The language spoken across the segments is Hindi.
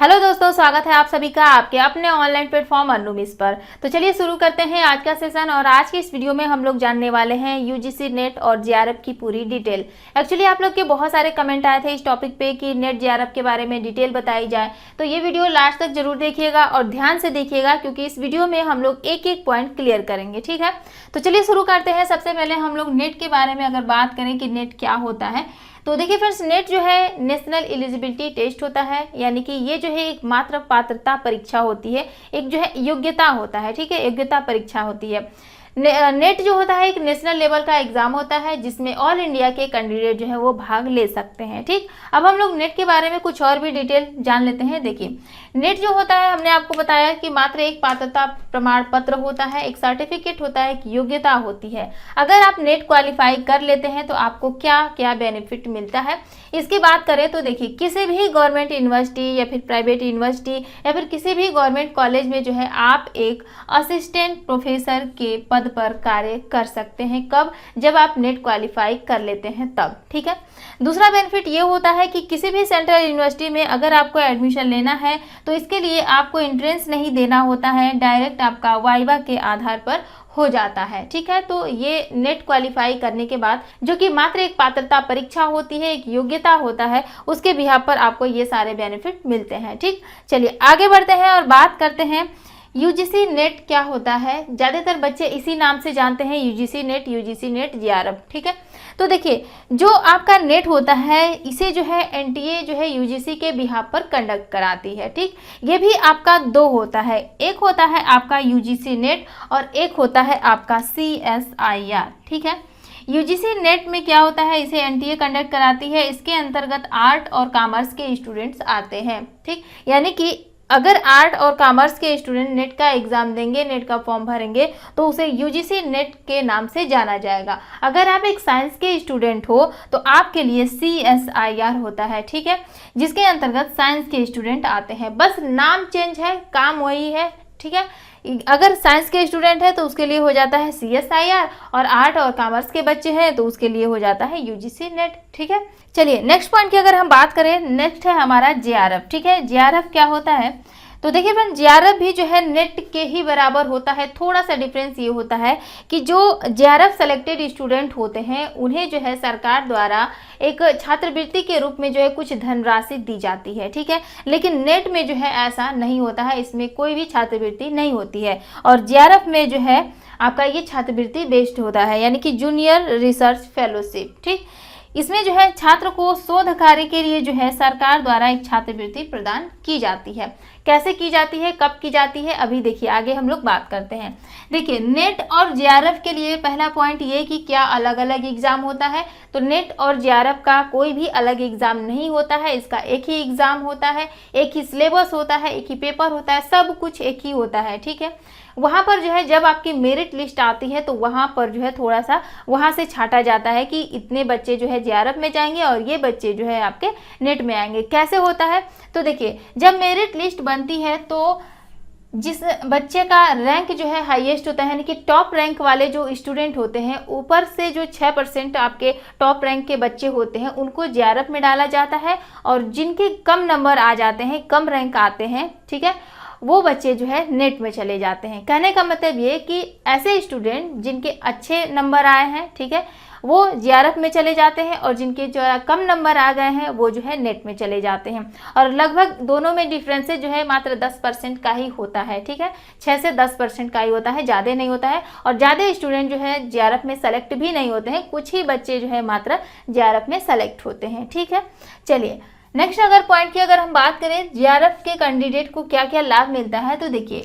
हेलो दोस्तों, स्वागत है आप सभी का आपके अपने ऑनलाइन प्लेटफॉर्म अर्नुमिस पर। तो चलिए शुरू करते हैं आज का सेशन। और आज की इस वीडियो में हम लोग जानने वाले हैं यूजीसी नेट और जेआरएफ की पूरी डिटेल। एक्चुअली आप लोग के बहुत सारे कमेंट आए थे इस टॉपिक पे कि नेट जेआरएफ के बारे में डिटेल बताई जाए, तो ये वीडियो लास्ट तक जरूर देखिएगा और ध्यान से देखिएगा, क्योंकि इस वीडियो में हम लोग एक एक पॉइंट क्लियर करेंगे। ठीक है, तो चलिए शुरू करते हैं। सबसे पहले हम लोग नेट के बारे में अगर बात करें कि नेट क्या होता है, तो देखिए फ्रेंड्स, नेट जो है नेशनल एलिजिबिलिटी टेस्ट होता है, यानी कि ये जो है एक मात्र पात्रता परीक्षा होती है, एक जो है योग्यता होता है। ठीक है, योग्यता परीक्षा होती है। नेट जो होता है एक नेशनल लेवल का एग्जाम होता है, जिसमें ऑल इंडिया के कैंडिडेट जो है वो भाग ले सकते हैं। ठीक, अब हम लोग नेट के बारे में कुछ और भी डिटेल जान लेते हैं। देखिए, नेट जो होता है हमने आपको बताया कि मात्र एक पात्रता प्रमाण पत्र होता है, एक सर्टिफिकेट होता है, एक योग्यता होती है। अगर आप नेट क्वालिफाई कर लेते हैं तो आपको क्या क्या बेनिफिट मिलता है, इसकी बात करें तो देखिए, किसी भी गवर्नमेंट यूनिवर्सिटी या फिर प्राइवेट यूनिवर्सिटी या फिर किसी भी गवर्नमेंट कॉलेज में जो है आप एक असिस्टेंट प्रोफेसर के पद पर कार्य कर सकते हैं। कब? जब आप नेट क्वालिफाई कर लेते हैं तब। ठीक है, दूसरा बेनिफिट ये होता है कि किसी भी सेंट्रल यूनिवर्सिटी में अगर आपको एडमिशन लेना है तो इसके लिए आपको एंट्रेंस नहीं देना होता है, डायरेक्ट आपका वाइवा के आधार पर हो जाता है। ठीक है, तो ये नेट क्वालिफाई करने के बाद, जो कि मात्र एक पात्रता परीक्षा होती है, एक योग्यता होता है, उसके बिहाफ पर आपको ये सारे बेनिफिट मिलते हैं। ठीक, चलिए आगे बढ़ते हैं और बात करते हैं यूजीसी नेट क्या होता है। ज़्यादातर बच्चे इसी नाम से जानते हैं, यूजीसी नेट जेआरएफ। ठीक है, तो देखिए, जो आपका नेट होता है इसे जो है एनटीए जो है यूजीसी के बिहाफ पर कंडक्ट कराती है। ठीक, ये भी आपका दो होता है, एक होता है आपका यूजीसी नेट और एक होता है आपका सीएसआईआर। ठीक है, यूजीसी नेट में क्या होता है, इसे एनटीए कंडक्ट कराती है। इसके अंतर्गत आर्ट और कॉमर्स के स्टूडेंट्स आते हैं। ठीक, यानी कि अगर आर्ट और कॉमर्स के स्टूडेंट नेट का एग्जाम देंगे, नेट का फॉर्म भरेंगे, तो उसे यूजीसी नेट के नाम से जाना जाएगा। अगर आप एक साइंस के स्टूडेंट हो तो आपके लिए सीएसआईआर होता है। ठीक है, जिसके अंतर्गत साइंस के स्टूडेंट आते हैं, बस नाम चेंज है, काम वही है। ठीक है, अगर साइंस के स्टूडेंट है तो उसके लिए हो जाता है सीएसआईआर, और आर्ट और कॉमर्स के बच्चे हैं तो उसके लिए हो जाता है यूजीसी नेट। ठीक है, चलिए नेक्स्ट पॉइंट की अगर हम बात करें, नेक्स्ट है हमारा जेआरएफ। ठीक है, जेआरएफ क्या होता है, तो देखिए फ्रेंड, जेआरएफ भी जो है नेट के ही बराबर होता है। थोड़ा सा डिफरेंस ये होता है कि जो जेआरएफ सेलेक्टेड स्टूडेंट होते हैं उन्हें जो है सरकार द्वारा एक छात्रवृत्ति के रूप में जो है कुछ धनराशि दी जाती है। ठीक है, लेकिन नेट में जो है ऐसा नहीं होता है, इसमें कोई भी छात्रवृत्ति नहीं होती है। और जेआरएफ में जो है आपका ये छात्रवृत्ति बेस्ड होता है, यानी कि जूनियर रिसर्च फेलोशिप। ठीक, इसमें जो है छात्र को शोध कार्य के लिए जो है सरकार द्वारा एक छात्रवृत्ति प्रदान की जाती है। कैसे की जाती है, कब की जाती है, अभी देखिए आगे हम लोग बात करते हैं। देखिए, नेट और जेआरएफ के लिए पहला पॉइंट ये कि क्या अलग अलग एग्जाम होता है, तो नेट और जेआरएफ का कोई भी अलग एग्जाम नहीं होता है, इसका एक ही एग्जाम होता है, एक ही सिलेबस होता है, एक ही पेपर होता है, सब कुछ एक ही होता है। ठीक है, वहाँ पर जो है जब आपकी मेरिट लिस्ट आती है तो वहाँ पर जो है थोड़ा सा वहाँ से छांटा जाता है कि इतने बच्चे जो है जेआरएफ में जाएंगे और ये बच्चे जो है आपके नेट में आएंगे। कैसे होता है, तो देखिए, जब मेरिट लिस्ट बनती है तो जिस बच्चे का रैंक जो है हाईएस्ट होता है, यानी कि टॉप रैंक वाले जो स्टूडेंट होते हैं, ऊपर से जो 6% आपके टॉप रैंक के बच्चे होते हैं उनको जेआरएफ में डाला जाता है, और जिनके कम नंबर आ जाते हैं, कम रैंक आते हैं, ठीक है, वो बच्चे जो है नेट में चले जाते हैं। कहने का मतलब ये कि ऐसे स्टूडेंट जिनके अच्छे नंबर आए हैं, ठीक है, वो जेआरएफ में चले जाते हैं, और जिनके जो कम नंबर आ गए हैं वो जो है नेट में चले जाते हैं। और लगभग दोनों में डिफरेंसेस जो है मात्र 10% का ही होता है। ठीक है, 6 से 10% का ही होता है, ज़्यादा नहीं होता है। और ज़्यादा स्टूडेंट जो है जेआरएफ में सेलेक्ट भी नहीं होते हैं, कुछ ही बच्चे जो है मात्र जेआरएफ में सेलेक्ट होते हैं। ठीक है, चलिए नेक्स्ट अगर पॉइंट की अगर हम बात करें, जेआरएफ के कैंडिडेट को क्या क्या लाभ मिलता है, तो देखिए,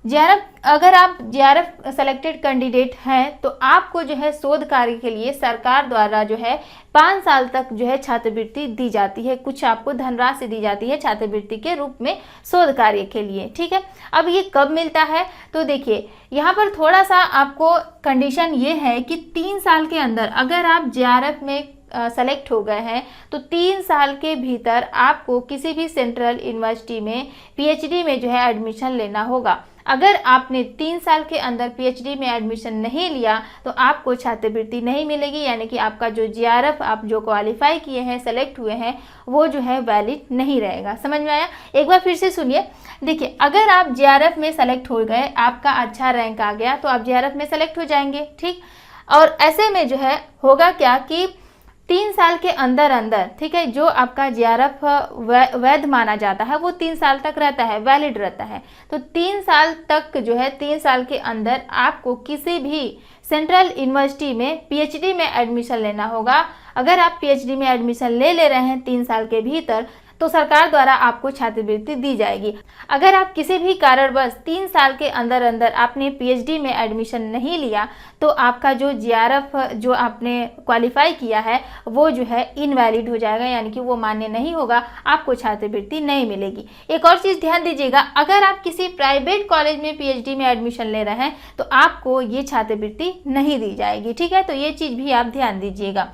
जेआरएफ अगर आप जेआरएफ सेलेक्टेड कैंडिडेट हैं तो आपको जो है शोध कार्य के लिए सरकार द्वारा जो है 5 साल तक जो है छात्रवृत्ति दी जाती है, कुछ आपको धनराशि दी जाती है छात्रवृत्ति के रूप में शोध कार्य के लिए। ठीक है, अब ये कब मिलता है, तो देखिए यहाँ पर थोड़ा सा आपको कंडीशन ये है कि 3 साल के अंदर अगर आप जेआरएफ में सेलेक्ट हो गए हैं तो 3 साल के भीतर आपको किसी भी सेंट्रल यूनिवर्सिटी में पीएचडी में जो है एडमिशन लेना होगा। अगर आपने 3 साल के अंदर पीएचडी में एडमिशन नहीं लिया तो आपको छात्रवृत्ति नहीं मिलेगी, यानी कि आपका जो जीआरएफ आप जो क्वालिफाई किए हैं, सेलेक्ट हुए हैं, वो जो है वैलिड नहीं रहेगा। समझ में आया? एक बार फिर से सुनिए। देखिए, अगर आप जीआरएफ में सेलेक्ट हो गए, आपका अच्छा रैंक आ गया, तो आप जीआरएफ में सेलेक्ट हो जाएंगे, ठीक। और ऐसे में जो है होगा क्या कि 3 साल के अंदर अंदर, ठीक है, जो आपका जीआरएफ वैध माना जाता है वो 3 साल तक रहता है, वैलिड रहता है। तो 3 साल तक जो है, 3 साल के अंदर आपको किसी भी सेंट्रल यूनिवर्सिटी में पीएचडी में एडमिशन लेना होगा। अगर आप पीएचडी में एडमिशन ले रहे हैं 3 साल के भीतर, तो सरकार द्वारा आपको छात्रवृत्ति दी जाएगी। अगर आप किसी भी कारणवश 3 साल के अंदर अंदर आपने पीएचडी में एडमिशन नहीं लिया, तो आपका जो जीआरएफ जो आपने क्वालिफाई किया है वो जो है इनवैलिड हो जाएगा, यानी कि वो मान्य नहीं होगा, आपको छात्रवृत्ति नहीं मिलेगी। एक और चीज़ ध्यान दीजिएगा, अगर आप किसी प्राइवेट कॉलेज में पीएचडी में एडमिशन ले रहे हैं तो आपको ये छात्रवृत्ति नहीं दी जाएगी, ठीक है। तो ये चीज़ भी आप ध्यान दीजिएगा।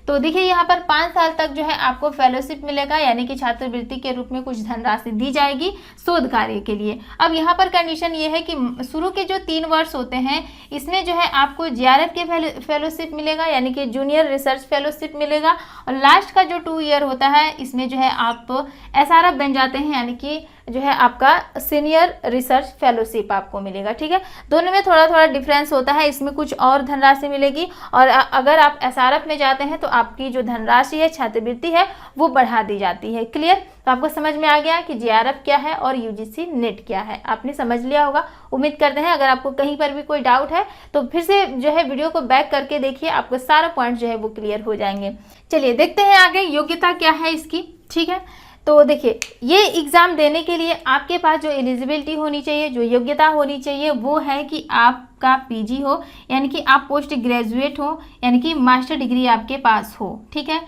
तो देखिए, यहाँ पर 5 साल तक जो है आपको फेलोशिप मिलेगा, यानी कि छात्रवृत्ति के रूप में कुछ धनराशि दी जाएगी शोध कार्य के लिए। अब यहाँ पर कंडीशन ये है कि शुरू के जो 3 वर्ष होते हैं, इसमें जो है आपको जीआरएफ के फेलोशिप मिलेगा, यानी कि जूनियर रिसर्च फेलोशिप मिलेगा। और लास्ट का जो 2 ईयर होता है, इसमें जो है आप एसआरएफ बन जाते हैं, यानी कि जो है आपका सीनियर रिसर्च फेलोशिप आपको मिलेगा, ठीक है। दोनों में थोड़ा थोड़ा डिफरेंस होता है, इसमें कुछ और धनराशि मिलेगी, और अगर आप एसआरएफ में जाते हैं तो आपकी जो धनराशि है, छात्रवृत्ति है, वो बढ़ा दी जाती है। क्लियर? तो आपको समझ में आ गया कि जीआरएफ क्या है और यूजीसी नेट क्या है, आपने समझ लिया होगा, उम्मीद करते हैं। अगर आपको कहीं पर भी कोई डाउट है तो फिर से जो है वीडियो को बैक करके देखिए, आपको सारा पॉइंट जो है वो क्लियर हो जाएंगे। चलिए देखते हैं आगे योग्यता क्या है इसकी, ठीक है। तो देखिए, ये एग्ज़ाम देने के लिए आपके पास जो एलिजिबिलिटी होनी चाहिए, जो योग्यता होनी चाहिए, वो है कि आपका पीजी हो, यानी कि आप पोस्ट ग्रेजुएट हो, यानी कि मास्टर डिग्री आपके पास हो, ठीक है।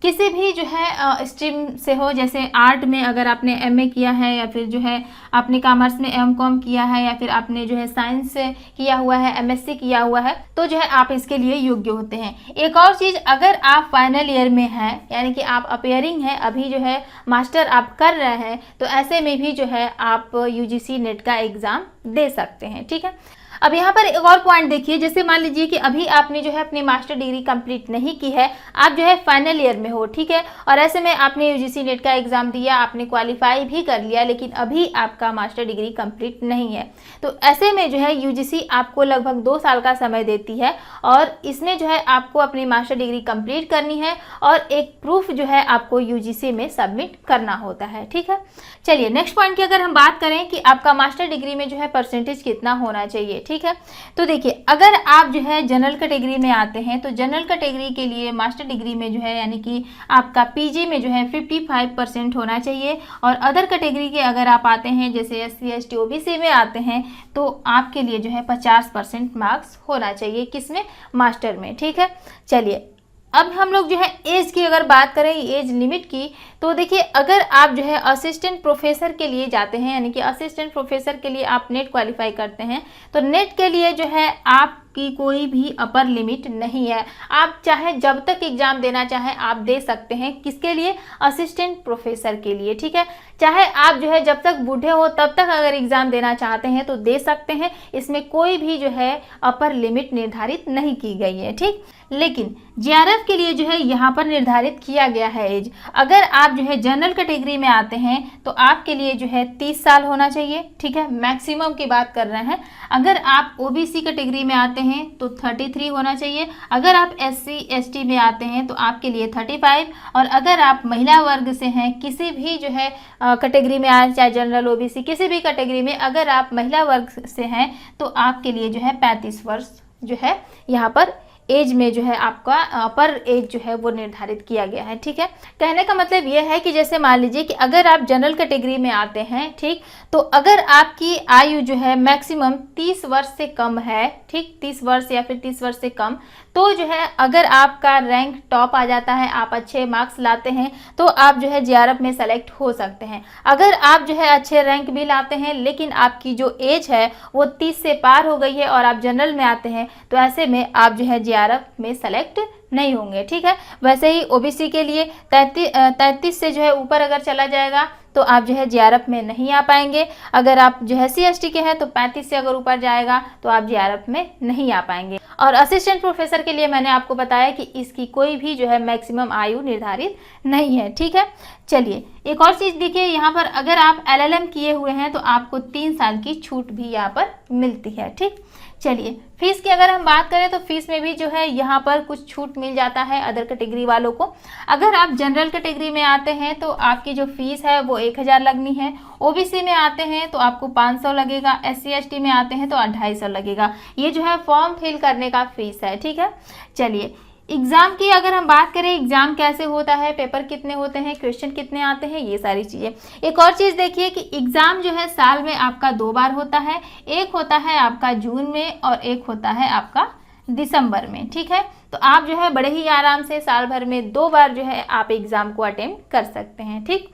किसी भी जो है स्ट्रीम से हो, जैसे आर्ट में अगर आपने एमए किया है, या फिर जो है आपने कॉमर्स में एमकॉम किया है, या फिर आपने जो है साइंस से किया हुआ है, एमएससी किया हुआ है, तो जो है आप इसके लिए योग्य होते हैं। एक और चीज़, अगर आप फाइनल ईयर में हैं, यानी कि आप अपेयरिंग हैं, अभी जो है मास्टर आप कर रहे हैं, तो ऐसे में भी जो है आप यूजीसी नेट का एग्ज़ाम दे सकते हैं, ठीक है। अब यहाँ पर एक और पॉइंट देखिए, जैसे मान लीजिए कि अभी आपने जो है अपनी मास्टर डिग्री कंप्लीट नहीं की है, आप जो है फाइनल ईयर में हो, ठीक है, और ऐसे में आपने यूजीसी नेट का एग्जाम दिया, आपने क्वालिफाई भी कर लिया, लेकिन अभी आपका मास्टर डिग्री कंप्लीट नहीं है, तो ऐसे में जो है यूजीसी आपको लगभग 2 साल का समय देती है, और इसमें जो है आपको अपनी मास्टर डिग्री कंप्लीट करनी है और एक प्रूफ जो है आपको यूजीसी में सबमिट करना होता है, ठीक है। चलिए नेक्स्ट पॉइंट की अगर हम बात करें कि आपका मास्टर डिग्री में जो है परसेंटेज कितना होना चाहिए, ठीक है। तो देखिए, अगर आप जो है जनरल कैटेगरी में आते हैं, तो जनरल कैटेगरी के लिए मास्टर डिग्री में जो है, यानी कि आपका पीजी में जो है 55% होना चाहिए, और अदर कैटेगरी के अगर आप आते हैं, जैसे एससी एसटी ओबीसी में आते हैं, तो आपके लिए जो है 50% मार्क्स होना चाहिए, किसमें? मास्टर में, ठीक है। चलिए अब हम लोग जो है एज की अगर बात करें, एज लिमिट की, तो देखिए, अगर आप जो है असिस्टेंट प्रोफेसर के लिए जाते हैं, यानी कि असिस्टेंट प्रोफेसर के लिए आप नेट क्वालिफाई करते हैं, तो नेट के लिए जो है आपकी कोई भी अपर लिमिट नहीं है। आप चाहे जब तक एग्जाम देना चाहें आप दे सकते हैं, किसके लिए? असिस्टेंट प्रोफेसर के लिए, ठीक है। चाहे आप जो है जब तक बूढ़े हो तब तक अगर एग्जाम देना चाहते हैं तो दे सकते हैं, इसमें कोई भी जो है अपर लिमिट निर्धारित नहीं की गई है, ठीक। लेकिन जीआरएफ के लिए जो है यहाँ पर निर्धारित किया गया है एज। अगर आप जो है जनरल कैटेगरी में आते हैं तो आपके लिए जो है 30 साल होना चाहिए, ठीक है, मैक्सिमम की बात कर रहे हैं। अगर आप ओबीसी कैटेगरी में आते हैं तो 33 होना चाहिए। अगर आप एससी एसटी में आते हैं तो आपके लिए 35, और अगर आप महिला वर्ग से हैं, किसी भी जो है कैटेगरी में आए, चाहे जनरल ओबीसी किसी भी कैटेगरी में, अगर आप महिला वर्ग से हैं तो आपके लिए जो है 35 वर्ष जो है यहाँ पर एज में जो है आपका अपर एज जो है वो निर्धारित किया गया है, ठीक है। कहने का मतलब ये है कि जैसे मान लीजिए कि अगर आप जनरल कैटेगरी में आते हैं, ठीक, तो अगर आपकी आयु जो है मैक्सिमम 30 वर्ष से कम है, ठीक, 30 वर्ष या फिर 30 वर्ष से कम, तो जो है अगर आपका रैंक टॉप आ जाता है, आप अच्छे मार्क्स लाते हैं, तो आप जो है जीआरएफ में सेलेक्ट हो सकते हैं। अगर आप जो है अच्छे रैंक भी लाते हैं लेकिन आपकी जो एज है वो 30 से पार हो गई है और आप जनरल में आते हैं, तो ऐसे में आप जो है जीआरएफ में सेलेक्ट नहीं होंगे, ठीक है। वैसे ही ओबीसी के लिए 33 से जो है ऊपर अगर चला जाएगा तो आप जो है जेआरएफ में नहीं आ पाएंगे। अगर आप जो है SC/ST के हैं तो 35 से अगर ऊपर जाएगा तो आप जेआरएफ में नहीं आ पाएंगे। और असिस्टेंट प्रोफेसर के लिए मैंने आपको बताया कि इसकी कोई भी जो है मैक्सिमम आयु निर्धारित नहीं है, ठीक है। चलिए एक और चीज़ देखिए, यहाँ पर अगर आप LLM किए हुए हैं तो आपको 3 साल की छूट भी यहाँ पर मिलती है, ठीक। चलिए फीस की अगर हम बात करें तो फीस में भी जो है यहाँ पर कुछ छूट मिल जाता है अदर कैटेगरी वालों को। अगर आप जनरल कैटेगरी में आते हैं तो आपकी जो फीस है वो 1000 लगनी है। OBC में आते हैं तो आपको 500 लगेगा। SC/ST में आते हैं तो 250 लगेगा। ये जो है फॉर्म फिल करने का फीस है, ठीक है। चलिए एग्ज़ाम की अगर हम बात करें, एग्ज़ाम कैसे होता है, पेपर कितने होते हैं, क्वेश्चन कितने आते हैं, ये सारी चीज़ें। एक और चीज़ देखिए कि एग्ज़ाम जो है साल में आपका 2 बार होता है। एक होता है आपका जून में और एक होता है आपका दिसंबर में, ठीक है। तो आप जो है बड़े ही आराम से साल भर में 2 बार जो है आप एग्ज़ाम को अटेम्प्ट कर सकते हैं, ठीक।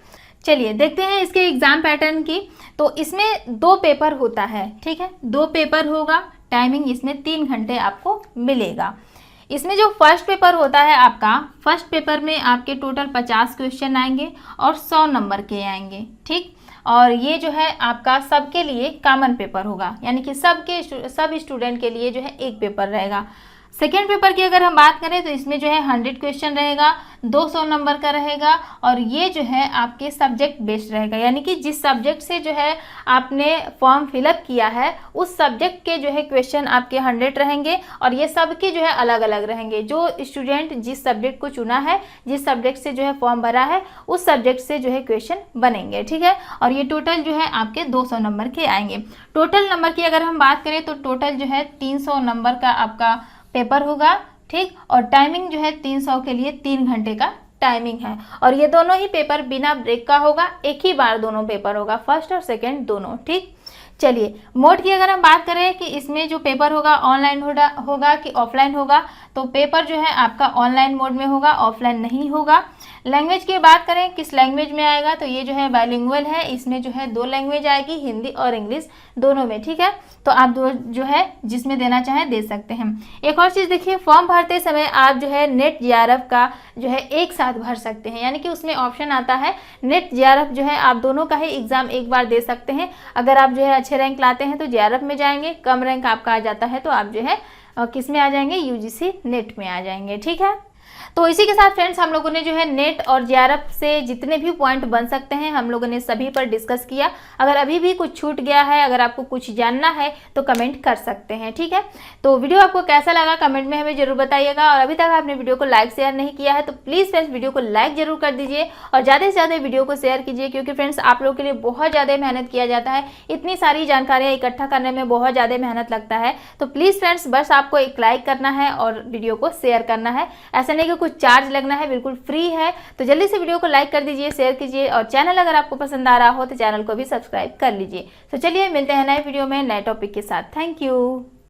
चलिए देखते हैं इसके एग्ज़ाम पैटर्न की। तो इसमें 2 पेपर होता है, ठीक है। 2 पेपर होगा, टाइमिंग इसमें 3 घंटे आपको मिलेगा। इसमें जो फर्स्ट पेपर होता है आपका, फर्स्ट पेपर में आपके टोटल 50 क्वेश्चन आएंगे और 100 नंबर के आएंगे, ठीक। और ये जो है आपका सबके लिए कॉमन पेपर होगा, यानी कि सब स्टूडेंट के लिए जो है एक पेपर रहेगा। सेकेंड पेपर की अगर हम बात करें तो इसमें जो है 100 क्वेश्चन रहेगा, 200 नंबर का रहेगा और ये जो है आपके सब्जेक्ट बेस्ड रहेगा, यानी कि जिस सब्जेक्ट से जो है आपने फॉर्म फिलअप किया है उस सब्जेक्ट के जो है क्वेश्चन आपके 100 रहेंगे और ये सबके जो है अलग अलग रहेंगे। जो स्टूडेंट जिस सब्जेक्ट को चुना है, जिस सब्जेक्ट से जो है फॉर्म भरा है, उस सब्जेक्ट से जो है क्वेश्चन बनेंगे, ठीक है। और ये टोटल जो है आपके 200 नंबर के आएंगे। टोटल नंबर की अगर हम बात करें तो टोटल जो है 300 नंबर का आपका पेपर होगा, ठीक। और टाइमिंग जो है 300 के लिए 3 घंटे का टाइमिंग है। और ये दोनों ही पेपर बिना ब्रेक का होगा, एक ही बार दोनों पेपर होगा, फर्स्ट और सेकंड दोनों, ठीक। चलिए मोड की अगर हम बात करें कि इसमें जो पेपर होगा ऑनलाइन होगा कि ऑफलाइन होगा, तो पेपर जो है आपका ऑनलाइन मोड में होगा, ऑफलाइन नहीं होगा। लैंग्वेज की बात करें किस लैंग्वेज में आएगा, तो ये जो है बाइलिंगुअल है, इसमें जो है 2 लैंग्वेज आएगी, हिंदी और इंग्लिश दोनों में, ठीक है। तो आप जो है जिसमें देना चाहें दे सकते हैं। एक और चीज़ देखिए, फॉर्म भरते समय आप जो है नेट जेआरएफ का जो है एक साथ भर सकते हैं, यानी कि उसमें ऑप्शन आता है नेट जेआरएफ जो है आप दोनों का ही एग्जाम एक बार दे सकते हैं। अगर आप जो है अच्छे रैंक लाते हैं तो जेआरएफ में जाएंगे, कम रैंक आपका आ जाता है तो आप जो है किस में आ जाएंगे, UGC नेट में आ जाएंगे, ठीक है। तो इसी के साथ फ्रेंड्स हम लोगों ने जो है नेट और जेआरएफ से जितने भी पॉइंट बन सकते हैं हम लोगों ने सभी पर डिस्कस किया। अगर अभी भी कुछ छूट गया है, अगर आपको कुछ जानना है तो कमेंट कर सकते हैं, ठीक है। तो वीडियो आपको कैसा लगा कमेंट में हमें जरूर बताइएगा। और अभी तक आपने वीडियो को लाइक शेयर नहीं किया है तो प्लीज़ फ्रेंड्स वीडियो को लाइक जरूर कर दीजिए और ज़्यादा से ज़्यादा वीडियो को शेयर कीजिए, क्योंकि फ्रेंड्स आप लोग के लिए बहुत ज़्यादा मेहनत किया जाता है। इतनी सारी जानकारियाँ इकट्ठा करने में बहुत ज़्यादा मेहनत लगता है। तो प्लीज़ फ्रेंड्स बस आपको एक लाइक करना है और वीडियो को शेयर करना है। ऐसा नहीं कि कुछ चार्ज लगना है, बिल्कुल फ्री है। तो जल्दी से वीडियो को लाइक कर दीजिए, शेयर कीजिए और चैनल अगर आपको पसंद आ रहा हो तो चैनल को भी सब्सक्राइब कर लीजिए। तो चलिए मिलते हैं नए वीडियो में नए टॉपिक के साथ। Thank you.